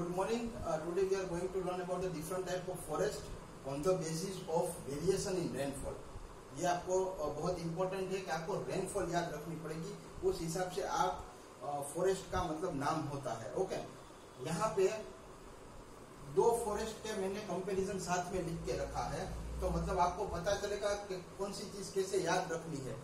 good morning. Today we are going to learn about the different type of forest on the basis of variation in rainfall. ये आपको बहुत important है कि आपको rainfall याद रखनी पड़ेगी, उस हिसाब से आप फॉरेस्ट का मतलब नाम होता है. ओके, यहाँ पे दो फॉरेस्ट के मैंने कंपैरिजन साथ में लिख के रखा है, तो मतलब आपको पता चलेगा कि कौन सी चीज कैसे याद रखनी है.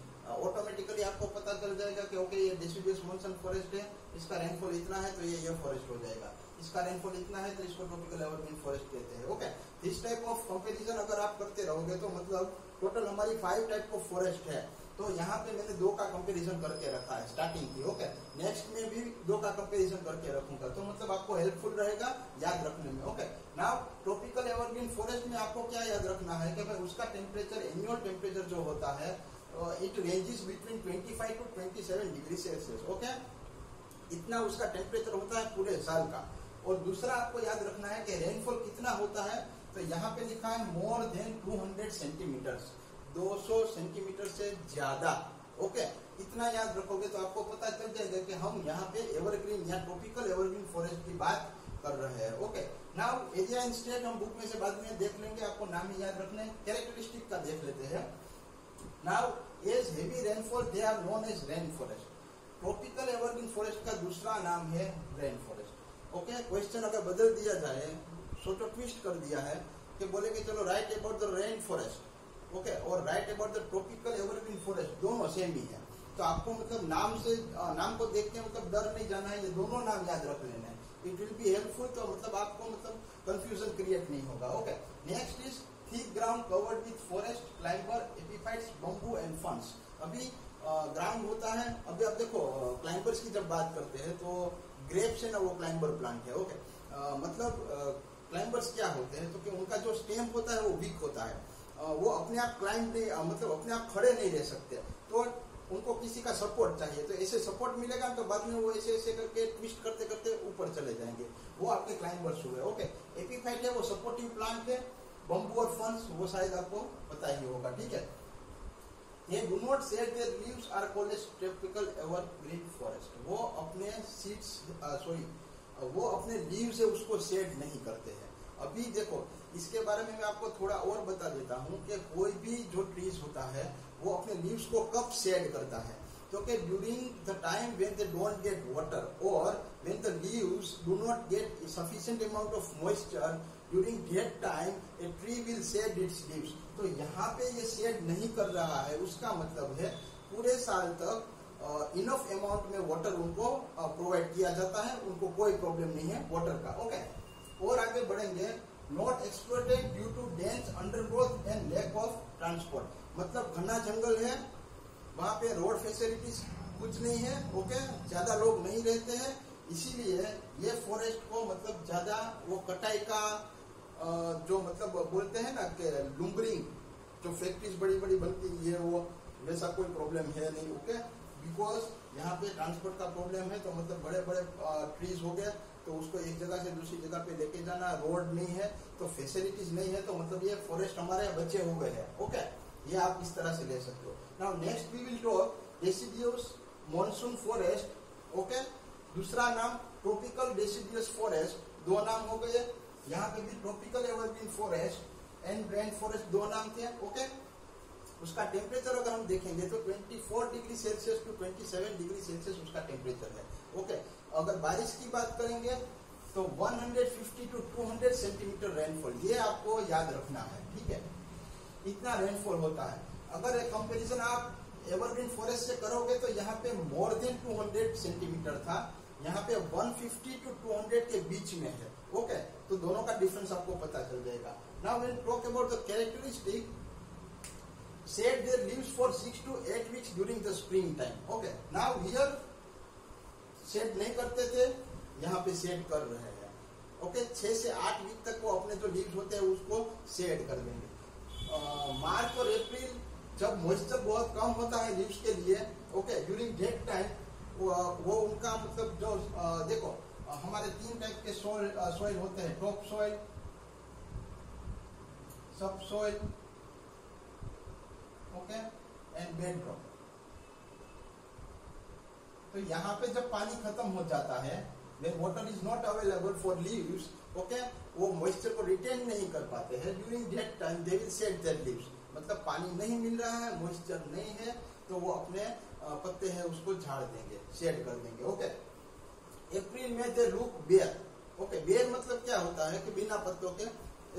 ऑटोमेटिकली आपको पता चल जाएगा कि ओके ये डिसिडियस मॉनसून फॉरेस्ट है, इसका रेनफॉल इतना है तो ये फॉरेस्ट हो जाएगा, इसका रेनफॉल इतना है तो इसको ट्रॉपिकल एवरग्रीन फॉरेस्ट कहते हैं. Okay, this type of comparison अगर आप करते रहोगे तो मतलब टोटल हमारी 5 टाइप ऑफ फॉरेस्ट है. तो यहाँ पे मैंने 2 का कंपैरिजन करके रखा है स्टार्टिंग की. ओके, नेक्स्ट में भी 2 का कंपैरिजन करके रखूंगा, तो मतलब आपको हेल्पफुल रहेगा याद रखने में. Okay, now tropical evergreen forest में आपको क्या याद रखना है कि भाई उसका टेम्परेचर, एनुअल टेम्परेचर जो होता है it ranges between 25 to 27 degree Celsius. Okay, इतना उसका टेम्परेचर होता है पूरे साल का. और दूसरा आपको याद रखना है कि रेनफॉल कितना होता है, तो यहाँ पे लिखा है मोर देन 200 सेंटीमीटर्स, 200 सेंटीमीटर से ज्यादा. ओके, इतना याद रखोगे तो आपको पता चल जाएगा कि हम यहाँ पे एवरग्रीन या ट्रॉपिकल एवरग्रीन फॉरेस्ट की बात कर रहे हैं. Okay, now area and state हम बुक में से बाद में देख लेंगे, आपको नाम ही याद रखने. कैरेक्टरिस्टिक का देख लेते हैं. Now as heavy rainfall they are known as rain forest. Tropical evergreen forest का दूसरा नाम है रेन फॉरेस्ट. ओके, क्वेश्चन अगर बदल दिया जाए, सोचो ट्विस्ट कर दिया है कि बोले कि चलो write about the rain forest, okay, और write about the tropical evergreen forest, दोनों सेम ही है. तो आपको मतलब नाम को देख के मतलब डर नहीं जाना है, ये दोनों नाम याद रख लेना है. इट विल बी हेल्पफुल, तो मतलब आपको मतलब कंफ्यूजन क्रिएट नहीं होगा. Okay, next is thick ground covered with forest, climber, epiphytes, bamboo and ferns. अभी ग्राउंड होता है. अभी आप देखो क्लाइंबर्स की जब बात करते हैं तो ग्रेप्स है ना, वो क्लाइंबर प्लांट है. ओके, मतलब क्लाइंबर्स क्या होते हैं, तो कि उनका जो स्टेम होता है वो वीक होता है, वो अपने आप क्लाइंब नहीं, मतलब अपने आप खड़े नहीं रह सकते, तो उनको किसी का सपोर्ट चाहिए. तो ऐसे सपोर्ट मिलेगा तो बाद में वो ऐसे ऐसे करके ट्विस्ट करते करते ऊपर चले जाएंगे, वो आपके क्लाइंबर्स हुए. ओके, एपीफाइट है वो सपोर्टिव प्लांट है. बम्बू और फर्न्स वो शायद आपको पता ही होगा. ठीक है, ये do not shed their leaves are called as tropical evergreen forest. वो अपने सीड्स वो अपने लीव से उसको शेड नहीं करते हैं. अभी देखो इसके बारे में मैं आपको थोड़ा और बता देता हूँ कि कोई भी जो ट्रीज होता है वो अपने लीव्स को कब शेड करता है, क्योंकि during the time when they don't get water और when the leaves do not get sufficient amount of moisture, during that time a tree will shed its leaves. तो यहाँ पे ये शेड नहीं कर रहा है, उसका मतलब है पूरे साल तक इनफ अमाउंट में वाटर उनको प्रोवाइड किया जाता है, उनको कोई प्रॉब्लम नहीं है वाटर का. ओके, और आगे बढ़ेंगे. Not exploited due to dense undergrowth and lack of transport. मतलब घना जंगल है, वहां पे रोड फैसिलिटीज कुछ नहीं है. ओके, ज्यादा लोग नहीं रहते हैं, इसीलिए ये फॉरेस्ट को मतलब ज्यादा वो कटाई का जो मतलब बोलते हैं ना कि लुम्बरिंग, जो फैक्ट्रीज बड़ी बड़ी बनती है वो वैसा कोई प्रॉब्लम है नहीं. ओके, बिकॉज यहाँ पे ट्रांसपोर्ट का प्रॉब्लम है, तो मतलब बड़े बड़े ट्रीज हो गए तो उसको एक जगह से दूसरी जगह पे लेके जाना, रोड नहीं है तो फैसिलिटीज नहीं है, तो मतलब ये फॉरेस्ट हमारे बचे हुए हैं. ओके, ये आप इस तरह से ले सकते हो. Now next we will talk deciduous monsoon forest. Okay, दूसरा नाम ट्रॉपिकल डेसिडियस फॉरेस्ट. 2 नाम हो गए. यहाँ पे भी tropical evergreen forest and rain forest 2 नाम थे. ओके, उसका टेम्परेचर अगर हम देखेंगे तो 24 degree Celsius to 27 degree Celsius उसका टेम्परेचर है. ओके, अगर बारिश की बात करेंगे तो 150 to 200 सेंटीमीटर रेनफॉल, ये आपको याद रखना है. ठीक है, इतना रेनफॉल होता है. अगर एक कंपेरिजन आप एवरग्रीन फॉरेस्ट से करोगे तो यहाँ पे मोर देन 200 सेंटीमीटर था, यहाँ पे 150 to 200 के बीच में है. ओके, तो दोनों का डिफरेंस आपको पता चल जाएगा. Now when talk about the characteristic, shed their leaves for 6 to 8 weeks during the spring time. Okay, now here shed नहीं करते थे, यहाँ पे शेड कर रहे हैं. ओके, 6 से 8 वीक तक वो अपने जो लीव्स होते हैं उसको शेड कर देंगे. मार्च और अप्रैल जब मॉइस्चर बहुत कम होता है लीव्स के लिए, ओके, ड्यूरिंग दैट टाइम वो उनका मतलब जो देखो हमारे 3 टाइप के सॉइल होते हैं, टॉप सॉइल, सब soil, okay, and bed rock. तो यहाँ पे जब पानी खत्म हो जाता है when water is not available for leaves, okay, वो मॉइस्चर को रिटेन नहीं कर पाते हैं, during that time they will shade their leaves, मतलब पानी नहीं मिल रहा है, मॉइस्चर नहीं है, तो वो अपने पत्ते हैं उसको झाड़ देंगे, शेड कर देंगे, ओके। अप्रैल में they look bare, okay, bare मतलब क्या होता है कि बिना पत्तों के,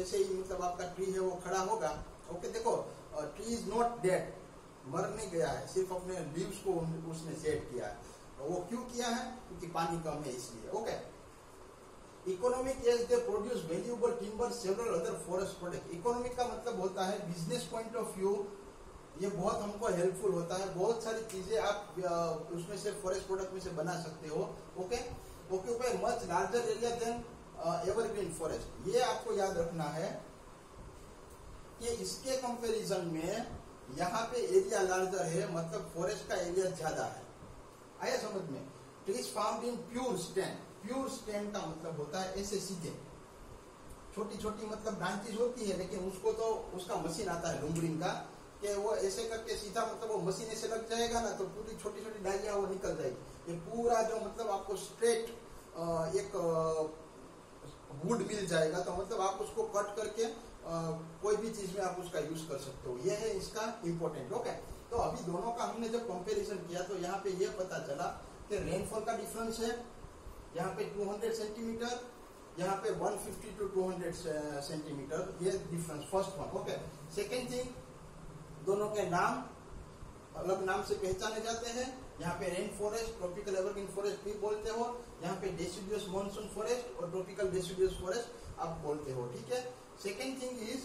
ऐसे ही मतलब आपका ट्री है वो खड़ा होगा, ओके। देखो ट्री इज नॉट डेड, मर नहीं गया है, सिर्फ अपने लीव्स को उसने शेड किया है। वो क्यों किया है? क्योंकि पानी कम है इसलिए, okay. Economic as they produce valuable timber several other forest product. Economic का मतलब होता है बिजनेस पॉइंट ऑफ व्यू, ये बहुत हमको हेल्पफुल होता है, बहुत सारी चीजें आप उसमें से फॉरेस्ट प्रोडक्ट में से बना सकते हो, okay. Occupy much larger area than evergreen forest. ये आपको याद रखना है कि इसके कंपैरिजन में यहाँ पे एरिया लार्जर है, मतलब फॉरेस्ट का एरिया ज्यादा है। आया समझ में? Trees found in pure stand, pure stand का मतलब होता है ऐसे सीधे, छोटी छोटी मतलब ब्रांचेस होती है, लेकिन उसको तो उसका मशीन आता है लुम्बरिंग का, कि वो ऐसे करके सीधा मतलब वो मशीन ऐसे लग जाएगा ना, तो पूरी छोटी छोटी डालियां वो निकल जाएगी। ये पूरा जो मतलब आपको स्ट्रेट एक वुड मिल जाएगा, तो मतलब आप उसको कट करके कोई भी चीज में आप उसका यूज कर सकते हो। ये है इसका इम्पोर्टेंट, ओके। तो अभी दोनों का हमने जब कंपैरिजन किया तो यहाँ पे ये पता चला कि रेनफॉल का डिफरेंस है, यहाँ पे 200 सेंटीमीटर, यहाँ पे 150 to 200 सेंटीमीटर, ये difference first one, okay. Second thing, दोनों के नाम अलग नाम से पहचाने जाते हैं। यहाँ पे rain forest, tropical evergreen forest भी बोलते हो, यहाँ पे डेसिडुअस मॉनसून फॉरेस्ट और ट्रॉपिकल डेसिडुअस फॉरेस्ट आप बोलते हो, ठीक है। सेकेंड थिंग इज,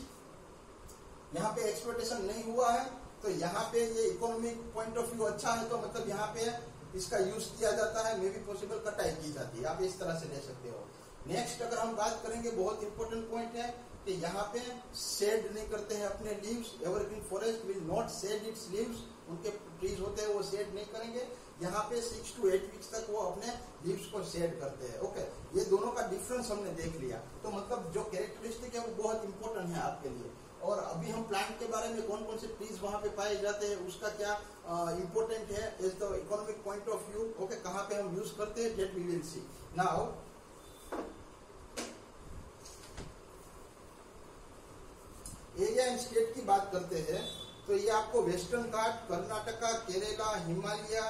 यहाँ पे एक्सप्लोटेशन नहीं हुआ है, तो यहाँ पे ये इकोनॉमिक पॉइंट ऑफ व्यू अच्छा है, तो मतलब यहाँ पे इसका यूज किया जाता है, मे बी पॉसिबल कटाई की जाती है, आप इस तरह से ले सकते हो। नेक्स्ट अगर हम बात करेंगे, बहुत इंपॉर्टेंट पॉइंट है कि यहाँ पे शेड नहीं करते हैं अपने leaves, evergreen forest will not shed its leaves, उनके ट्रीज होते हैं वो शेड नहीं करेंगे। यहाँ पे 6 to 8 वीक्स तक वो अपने लीव्स को शेड करते हैं, ओके। ये दोनों का डिफरेंस हमने देख लिया, तो मतलब जो कैरेक्टरिस्टिक है वो बहुत इंपॉर्टेंट है आपके लिए। और अभी हम प्लांट के बारे में कौन कौन से ट्रीज वहां पे पाए जाते हैं उसका क्या इंपॉर्टेंट है as the economic point of view, okay, कहाँ पे हम यूज करते हैं, that we will see now. Area and state की बात करते हैं, तो ये आपको western Ghat, Karnataka, Kerala, Himalaya,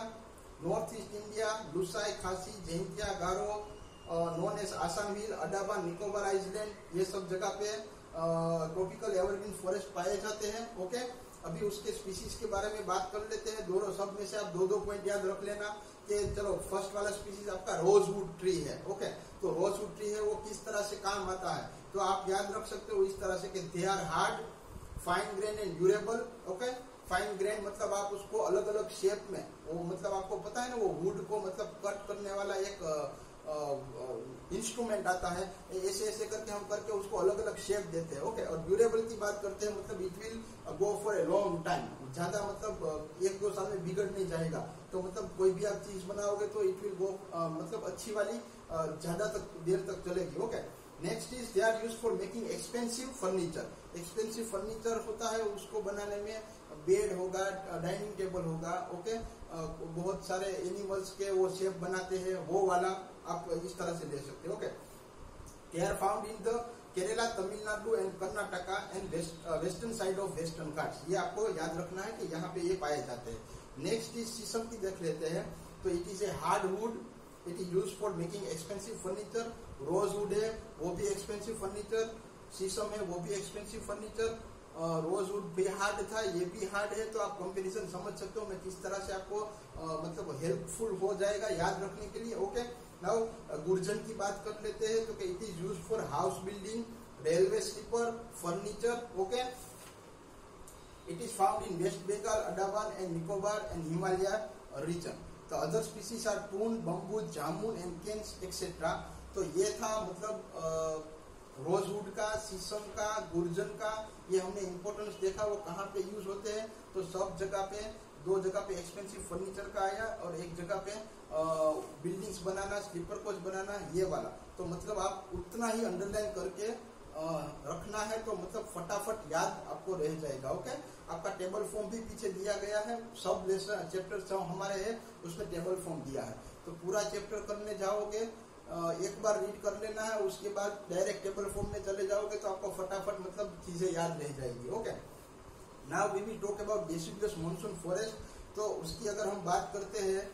north east India, Lushai, Khasi, Jaintia, Garo, known as Assam hill, Andaman Nicobar island, ये सब जगह पे ट्रॉपिकल एवरग्रीन फॉरेस्ट पाए जाते हैं, ओके। अभी उसके स्पीसीज के बारे में बात कर लेते हैं। दोनों सब में से आप दो पॉइंट याद रख लेना कि चलो फर्स्ट वाला स्पीसीज आपका रोजवुड ट्री है, ओके। तो रोजवुड ट्री है वो किस तरह से काम आता है, तो आप याद रख सकते हो इस तरह से कि they are hard, fine grain and durable, okay. Fine grain मतलब आप उसको अलग अलग शेप में, वो मतलब आपको पता है ना, वो वुड को मतलब कट करने वाला एक इंस्ट्रूमेंट आता है, ऐसे ऐसे करके हम करके उसको अलग अलग शेप देते हैं, ओके। और ड्यूरेबल की बात करते हैं, मतलब it will go for a long time, ज्यादा मतलब 1-2 साल में बिगड़ नहीं जाएगा, तो मतलब कोई भी आप चीज बनाओगे तो इट विल गो मतलब अच्छी वाली ज्यादा तक देर तक चलेगी, okay. Next is they are use for making expensive furniture. Expensive furniture होता है, उसको बनाने में बेड होगा, डाइनिंग टेबल होगा, ओके। बहुत सारे एनिमल्स के वो शेप बनाते हैं, वो वाला आप इस तरह से ले सकते हो, okay. They are found in the Kerala, Tamil Nadu and Karnataka and western side of western Ghats. ये आपको याद रखना है कि यहाँ पे ये पाए जाते हैं। नेक्स्ट इज शीशम की देख लेते हैं, तो it is a hard would, it is use for making expensive furniture. Rosewood है वो भी एक्सपेंसिव फर्नीचर, शीशम है वो भी एक्सपेंसिव फर्नीचर, रोजवुड भी हार्ड था, ये भी हार्ड है, तो आप कंपैरिजन समझ सकते हो मैं किस तरह से आपको मतलब हेल्पफुल हो जाएगा याद रखने के लिए, ओके। नाउ गुर्जन की बात कर लेते हैं, तो it is use for house building, railway sleeper, furniture, okay. It is found in West Bengal, Andaman and Nicobar and Himalaya region. तो other species are toon, bamboo, jamun and canes et cetera. तो ये था मतलब रोजवुड का, शीशम का, गुर्जन का, ये हमने इंपॉर्टेंस देखा वो कहाँ पे यूज होते हैं। तो सब जगह पे, 2 जगह पे एक्सपेंसिव फर्नीचर का आया और एक जगह पे बिल्डिंग्स बनाना, स्लीपर कोच बनाना, ये वाला। तो मतलब आप उतना ही अंडरलाइन करके रखना है, तो मतलब फटाफट याद आपको रह जाएगा, ओके। आपका टेबल फॉर्म भी पीछे दिया गया है, सब लेसन चैप्टर हमारे है उसमें टेबल फॉर्म दिया है, तो पूरा चैप्टर करने जाओगे एक बार रीड कर लेना है, उसके बाद डायरेक्ट टेबल फॉर्म में चले जाओगे तो आपको फटाफट मतलब चीजें याद रह जाएगी। Okay, now we will talk about deciduous monsoon forest. तो उसकी अगर हम बात करते हैं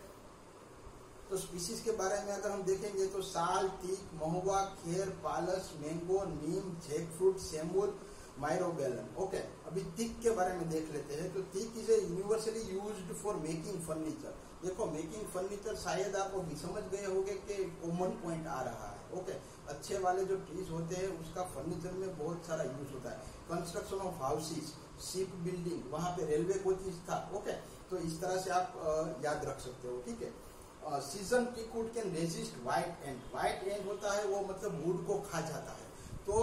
तो स्पीसीज के बारे में अगर हम देखेंगे तो sal, teak, mahua, khair, palas, mango, neem, jackfruit, semul, myrobalan. Okay, अभी टीक के बारे में देख लेते हैं। तो teak is a universally used for making furniture. देखो, मेकिंग फर्नीचर शायद आप अभी समझ गए होंगे कि कॉमन पॉइंट आ रहा है। ओके, अच्छे वाले जो ट्रीज होते हैं उसका फर्नीचर में बहुत सारा यूज होता है। Construction of houses, ship building, वहां पे रेलवे कोचेस था। ओके, तो इस तरह से आप याद रख सकते हो। ठीक है, season teak wood can resist white ant. White ant होता है वो मतलब वुड को खा जाता है। तो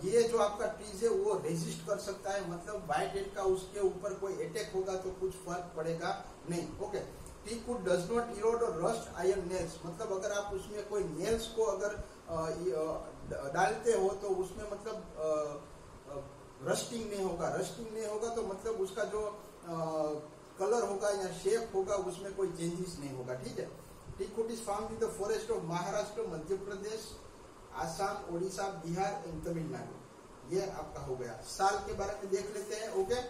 ये जो आपका ट्रीज है वो रेजिस्ट कर सकता है, मतलब व्हाइट एंड का उसके ऊपर कोई अटैक होगा तो कुछ फर्क पड़ेगा नहीं। Okay, teak wood does not erode or rust iron nails. मतलब अगर आप उसमें कोई नेल्स को अगर डालते हो तो उसमें मतलब रस्टिंग नहीं होगा। रस्टिंग नहीं होगा तो मतलब उसका जो कलर होगा या शेप होगा उसमें कोई चेंजेस नहीं होगा। ठीक है, teak wood is found in the forest of Maharashtra, Madhya Pradesh, Assam, Odisha, Bihar and Tamil Nadu. ये आपका हो गया। साल के बारे में देख लेते हैं। Okay,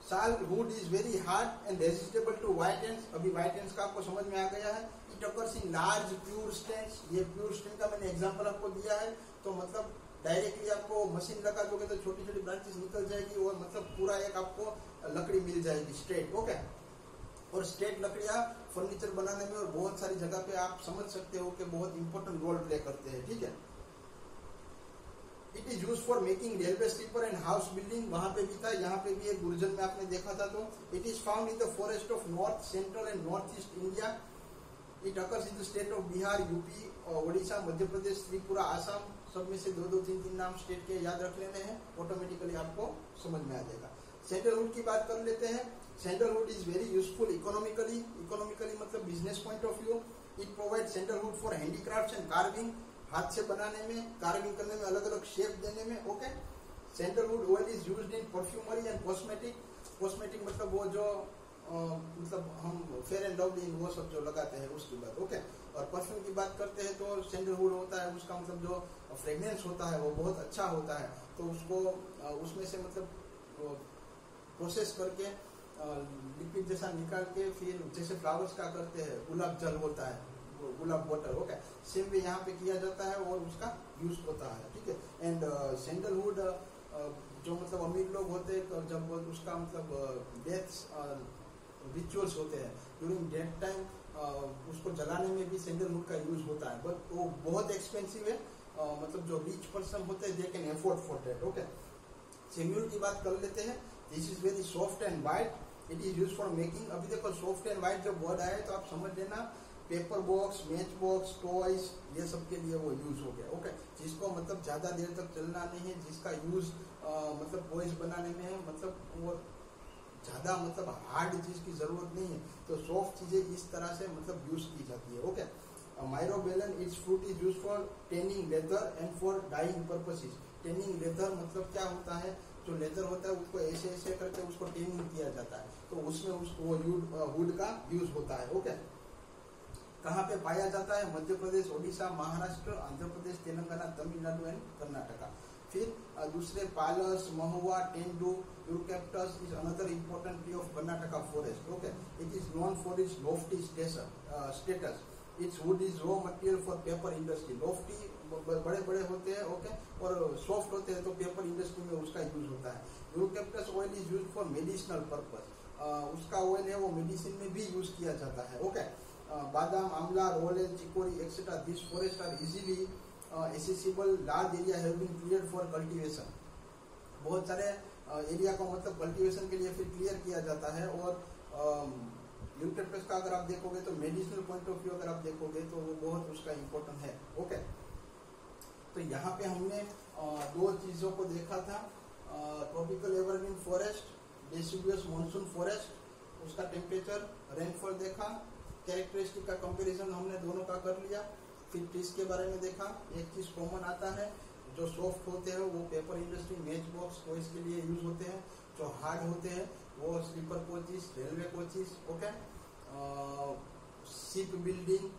sal wood is very hard and resistible to white ants. अभी व्हाइट एंड्स का आपको समझ में आ गया है। It occurs in large pure stands. ये प्योर स्टैंड का मैंने एग्जांपल आपको दिया है। तो मतलब डायरेक्टली आपको मशीन लगा दोगे तो छोटी छोटी ब्रांचेस निकल जाएगी और मतलब पूरा एक आपको लकड़ी मिल जाएगी स्ट्रेट। ओके, और स्ट्रेट लकड़ियां फर्नीचर बनाने में और बहुत सारी जगह पे आप समझ सकते हो कि बहुत इंपॉर्टेंट रोल प्ले करते हैं। ठीक है, it is use for making railway sleeper and house building. वहां पे भी था, यहाँ पे भी एक गुर्जर में आपने देखा था। तो it is found in the forest of north central and north east India. It occurs in the state of Bihar, UP, Odisha, Madhya Pradesh, Tripura, Assam. सब में से दो तीन नाम स्टेट के याद रख लेने हैं, ऑटोमेटिकली आपको समझ में आ जाएगा। सैंडलवुड की बात कर लेते हैं। Sandalwood is very useful economically. Economically मतलब business point of view. It provide sandalwood for handicrafts and carving. हाथ से बनाने में, कार्विंग करने में, अलग अलग शेप देने में। Okay, sandalwood oil is used in perfumery and cosmetic. Cosmetic मतलब वो जो मतलब हम फेयर एंड लवली वो सब जो लगाते हैं उसकी बात। ओके, और परफ्यूम की बात करते हैं तो सैंडलवुड होता है, उसका मतलब जो फ्रेग्रेंस होता है वो बहुत अच्छा होता है। तो उसको उसमें से मतलब प्रोसेस करके लिक्विड जैसा निकाल के फिर जैसे फ्लावर्स का करते हैं, गुलाब जल होता है, गुलाब वाटर। ओके, सेम भी यहाँ पे किया जाता है और उसका यूज होता है। ठीक है, एंड सैंडलवुड जो मतलब अमीर लोग होते हैं तो जब उसका मतलब डेथ रिचुअल्स होते हैं, ड्यूरिंग डेथ टाइम उसको जलाने में भी सैंडलवुड का यूज होता है। बट वो बहुत एक्सपेंसिव है। मतलब जो रिच पर्सन होते हैं they can afford for that. Okay, Samuel की बात कर लेते हैं। This is very soft and white. It is use for making. अभी देखो सॉफ्ट एंड वाइट जब वर्ड आए तो आप समझ लेना paper box, match box, toys, ये सब के लिए वो यूज हो गया। ओके, जिसको मतलब ज्यादा देर तक चलना नहीं है, जिसका यूज मतलब टॉयज बनाने में है, मतलब वो ज्यादा मतलब हार्ड चीज की जरूरत नहीं है, तो सॉफ्ट चीजें इस तरह से मतलब यूज की जाती है। Okay, myrobalan its fruit is use for tanning leather and for dyeing purposes. Tanning leather मतलब क्या होता है, जो लेदर होता है उसको ऐसे ऐसे करके उसको टेनिंग किया जाता है, तो उसमें उसको वुड का यूज होता है। ओके, कहाँ पे पाया जाता है? मध्य प्रदेश, ओडिशा, महाराष्ट्र, आंध्र प्रदेश, तेलंगाना, तमिलनाडु एंड कर्नाटका। फिर दूसरे palas, mahua, tendu, eucalyptus is another important tree of Karnataka forest. Okay, it is known for its lofty status. Its wood is raw material for paper industry. Lofty बड़े बड़े होते हैं, ओके, और सॉफ्ट होते हैं, तो पेपर इंडस्ट्री में उसका यूज होता है। Eucalyptus oil is use for medicinal purpose. उसका ऑयल है वो मेडिसिन में भी यूज किया जाता है। ओके, बादाम, आंवला, रोलेज, chicory etcetera, this forest are easily accessible. Large area have been cleared for cultivation. बहुत सारे एरिया को मतलब कल्टीवेशन के लिए फिर क्लियर किया जाता है। और यूकैप्टस का अगर आप देखोगे तो मेडिसिनल पॉइंट ऑफ व्यू अगर आप देखोगे तो वो बहुत उसका इम्पोर्टेंट है। ओके, तो यहाँ पे हमने दो चीजों को देखा था, tropical evergreen forest, deciduous monsoon forest, उसका टेम्परेचर, रेनफॉल देखा, कैरेक्टरिस्टिक का कंपैरिजन हमने दोनों का कर लिया। फिर ट्रीज के बारे में देखा। एक चीज कॉमन आता है, जो सॉफ्ट होते हैं वो paper industry, match box, toys के लिए यूज होते हैं। जो हार्ड होते हैं वो sleeper coaches, railway coaches, okay, ship building,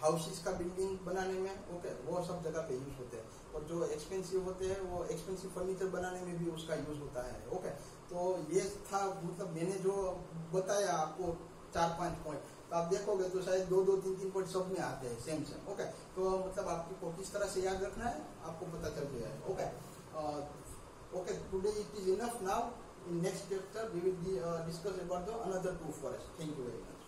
houses का बिल्डिंग बनाने में, ओके, वो सब जगह पे यूज होते हैं। और जो एक्सपेंसिव होते हैं वो एक्सपेंसिव फर्नीचर बनाने में भी उसका यूज होता है। ओके, तो ये था, मतलब मैंने जो बताया आपको 4-5 पॉइंट, तो आप देखोगे तो शायद 2-2, 3-3 पॉइंट सब में आते हैं सेम। ओके, तो मतलब आपको किस तरह से याद रखना है आपको पता चल गया है। Okay, today it is enough. Now in next chapter we will discuss about the another two forests. Thank you very much.